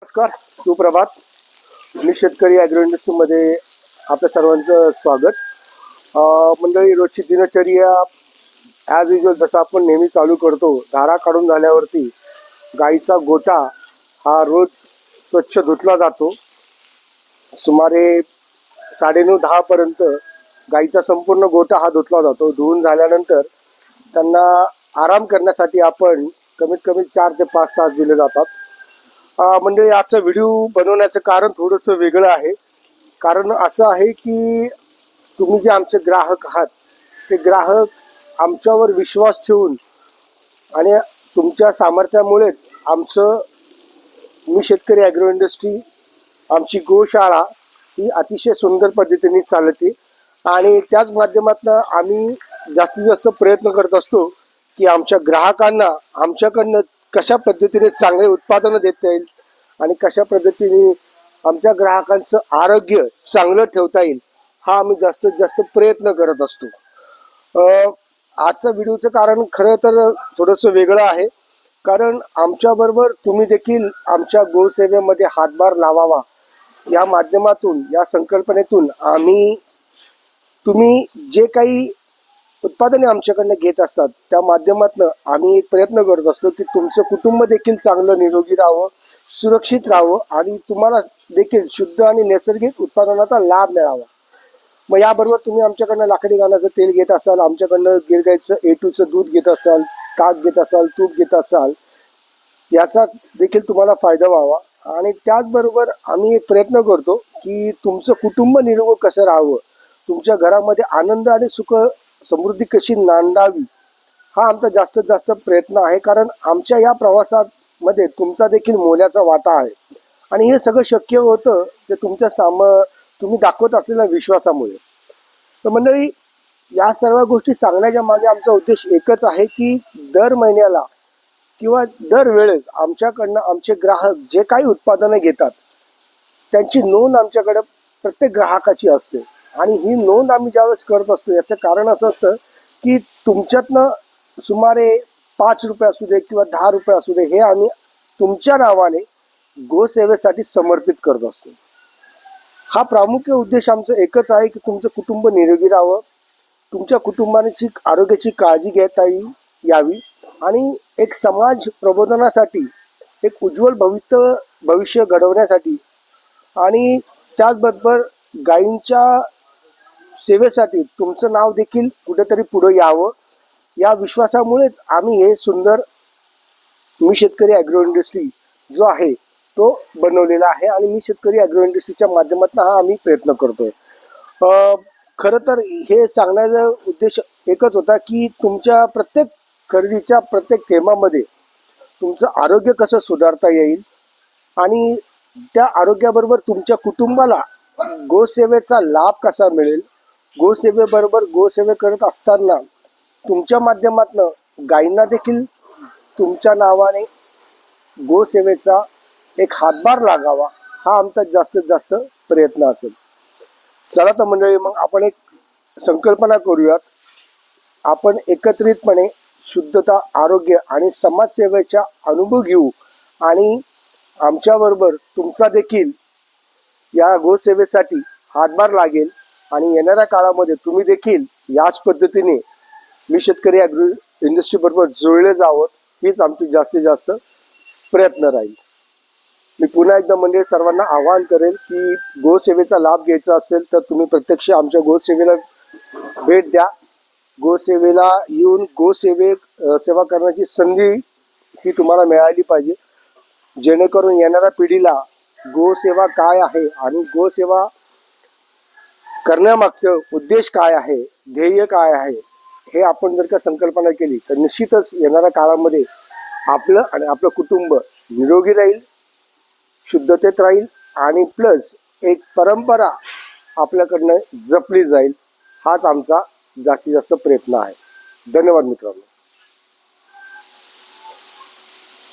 नमस्कार, सुप्रभात. मी शेतकरी ॲग्रो इंडस्ट्रीमध्ये आपल्या सर्वांचं स्वागत. मंडळी, रोजची दिनचर्या ॲज युजल जसं आपण नेहमी चालू करतो. धारा काढून झाल्यावरती गाईचा गोठा हा रोज स्वच्छ धुतला जातो. सुमारे 9:30-10 पर्यंत गाईचा संपूर्ण गोठा हा धुतला जातो. धुवून झाल्यानंतर त्यांना आराम करण्यासाठी आपण कमीत कमी 4 ते 5 तास दिले जातात. म्हणजे याचा व्हिडिओ बनवण्याचं कारण थोडंसं वेगळं आहे. कारण असं आहे की तुम्ही जे आमचे ग्राहक आहात ते ग्राहक आमच्यावर विश्वास ठेवून आणि तुमच्या सामर्थ्यामुळेच मी शेतकरी ॲग्रो इंडस्ट्री, आमची गोशाळा ही अतिशय सुंदर पद्धतीने चालते. आणि त्याच माध्यमातून आम्ही जास्तीत जास्त प्रयत्न करत असतो की आमच्या ग्राहकांना आमच्याकडनं कशा पद्धतीने चांगले उत्पादनं देता येईल आणि कशा पद्धतीने आमच्या ग्राहकांचं आरोग्य चांगलं ठेवता येईल हा आम्ही जास्तीत जास्त प्रयत्न करत असतो. आजचं व्हिडिओचं कारण खरं तर थोडंसं वेगळं आहे. कारण आमच्याबरोबर तुम्ही देखील आमच्या गोसेवेमध्ये हातभार लावावा या माध्यमातून, या संकल्पनेतून तुम्ही जे काही उत्पादने आमच्याकडनं घेत असतात त्या माध्यमातून आम्ही एक प्रयत्न करत असतो की तुमचं कुटुंब देखील चांगलं निरोगी राहावं, सुरक्षित राहावं आणि तुम्हाला देखील शुद्ध आणि नैसर्गिक उत्पादनाचा लाभ मिळावा. मग याबरोबर तुम्ही आमच्याकडनं लाकडी घाण्याचं तेल घेत असाल, आमच्याकडनं गिर गाईचं A2चं दूध घेत असाल, ताक घेत असाल, तूप घेत असाल, याचा देखील तुम्हाला फायदा व्हावा. आणि त्याचबरोबर आम्ही एक प्रयत्न करतो की तुमचं कुटुंब निरोगी कसं राहावं, तुमच्या घरामध्ये आनंद आणि सुख समृद्धी कशी नांदावी हा आमचा जास्तीत जास्त प्रयत्न आहे. कारण आमच्या या प्रवासामध्ये तुमचा देखील मोलाचा वाटा आहे आणि हे सगळं शक्य होतं ते तुम्ही दाखवत असलेल्या विश्वासामुळे. तर मंडळी, या सर्व गोष्टी सांगण्याच्या मागे आमचा उद्देश एकच आहे की दर महिन्याला किंवा दरवेळेस आमच्याकडनं आमचे ग्राहक जे काही उत्पादनं घेतात त्यांची नोंद आमच्याकडे प्रत्येक ग्राहकाची असते. आणि ही नोंद आम्ही ज्यावेळेस करत असतो याचं कारण असं असतं की तुमच्यातनं सुमारे 5 रुपये असू दे किंवा 10 रुपये असू दे हे आम्ही तुमच्या नावाने गोसेवेसाठी समर्पित करत असतो. हा प्रामुख्य उद्देश आमचा एकच आहे की तुमचं कुटुंब निरोगी राहावं, तुमच्या कुटुंबाची आरोग्याची काळजी घेता यावी आणि एक समाज प्रबोधनासाठी, एक उज्ज्वल भविष्य घडवण्यासाठी आणि त्याचबरोबर गायींच्या सेवेसाठी तुमचं नाव देखील कुठेतरी पुढे यावं या विश्वासामुळेच आम्ही हे सुंदर मी शेतकरी ॲग्रो इंडस्ट्री जो आहे तो बनवलेला आहे. आणि मी शेतकरी ॲग्रो इंडस्ट्रीच्या माध्यमातून हा आम्ही प्रयत्न करतोय. खरं तर हे सांगण्याचा उद्देश एकच होता की तुमच्या प्रत्येक खरेदीच्या प्रत्येक थेंबामध्ये तुमचं आरोग्य कसं सुधारता येईल आणि त्या आरोग्याबरोबर तुमच्या कुटुंबाला गोसेवेचा लाभ कसा मिळेल. गोसेवेबरोबर गोसेवे करत असताना तुमच्या माध्यमातून गायींना देखील तुमच्या नावाने गोसेवेचा एक हातभार लागावा हा आमचा जास्तीत जास्त प्रयत्न असेल. चला तर मंडळी, मग आपण एक संकल्पना करूयात. आपण एकत्रितपणे शुद्धता, आरोग्य आणि समाजसेवेचा अनुभव घेऊ आणि आमच्याबरोबर तुमचा देखील या गोसेवेसाठी हातभार लागेल आणि येणाऱ्या काळामध्ये तुम्ही देखील याच पद्धतीने मी शेतकरी ॲग्रो इंडस्ट्री बरोबर जुळले जावं हीच आमची जास्तीत जास्त प्रयत्न राहील. मी पुन्हा एकदा म्हणजे सर्वांना आवाहन करेल की गोसेवेचा लाभ घ्यायचा असेल तर तुम्ही प्रत्यक्ष आमच्या गोसेवेला भेट द्या. गोसेवेला येऊन सेवा करण्याची संधी ही तुम्हाला मिळाली पाहिजे, जेणेकरून येणाऱ्या पिढीला गोसेवा काय आहे आणि गोसेवा करण्यामागचं उद्देश काय आहे, ध्येय काय आहे हे आपण जर का संकल्पना केली तर निश्चितच येणाऱ्या काळामध्ये आपलं आणि आपलं कुटुंब निरोगी राहील, शुद्धतेत राहील आणि प्लस एक परंपरा आपल्याकडनं जपली जाईल. हाच आमचा जास्तीत जास्त प्रयत्न आहे. धन्यवाद मित्रांनो.